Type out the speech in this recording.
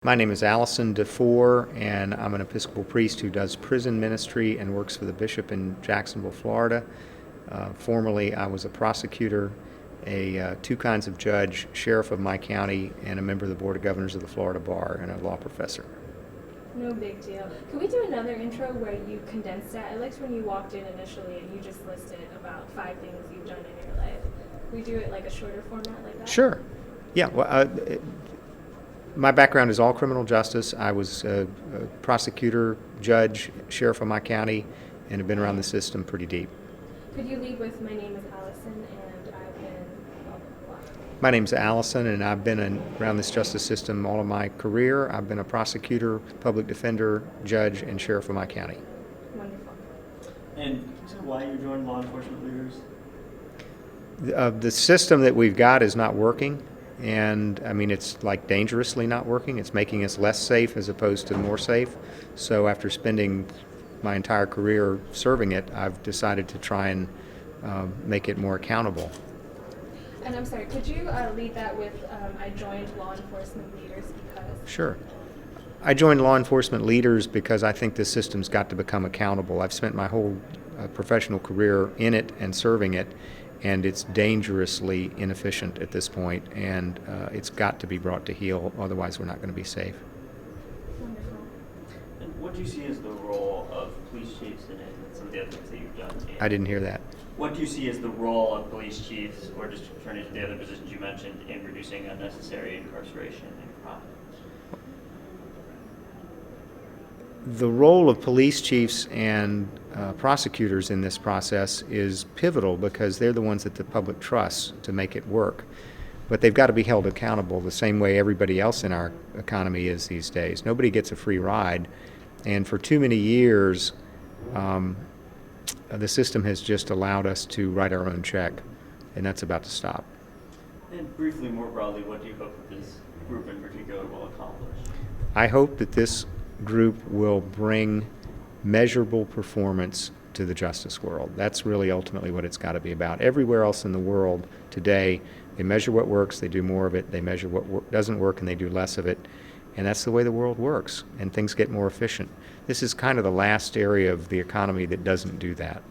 My name is Allison DeFore, and I'm an Episcopal priest who does prison ministry and works for the bishop in Jacksonville, Florida. Formerly, I was a prosecutor, a two kinds of judge, sheriff of my county, and a member of the Board of Governors of the Florida Bar, and a law professor. No big deal. Can we do another intro where you condensed that? I liked when you walked in initially and you just listed about 5 things you've done in your life. Can we do it like a shorter format like that? Sure. Yeah. My background is all criminal justice. I was a prosecutor, judge, sheriff of my county, and have been around the system pretty deep. Could you lead with my name is Allison and I've been blah, blah, blah. My name's Allison, and I've been around this justice system all of my career. I've been a prosecutor, public defender, judge, and sheriff of my county. Wonderful. And can you say why you joined law enforcement leaders? The system that we've got is not working, and I mean it's like dangerously not working. It's making us less safe as opposed to more safe. So after spending my entire career serving it, I've decided to try and make it more accountable. And I'm sorry, could you lead that with I joined law enforcement leaders because? Sure. I joined law enforcement leaders because I think the system's got to become accountable. I've spent my whole professional career in it and serving it, and it's dangerously inefficient at this point, and it's got to be brought to heel, otherwise we're not going to be safe. Wonderful. And what do you see as the role of police chiefs in some of the other things that you've done? I didn't hear that. What do you see as the role of police chiefs, or just turning to the other positions you mentioned, in reducing unnecessary incarceration and crime? The role of police chiefs and prosecutors in this process is pivotal because they're the ones that the public trusts to make it work. But they've got to be held accountable the same way everybody else in our economy is these days. Nobody gets a free ride, and for too many years, the system has just allowed us to write our own check, and that's about to stop. And briefly, more broadly, what do you hope that this group in particular will accomplish? I hope that this group will bring measurable performance to the justice world. That's really ultimately what it's got to be about. Everywhere else in the world today, they measure what works, they do more of it, they measure what doesn't work, and they do less of it. And that's the way the world works, and things get more efficient. This is kind of the last area of the economy that doesn't do that.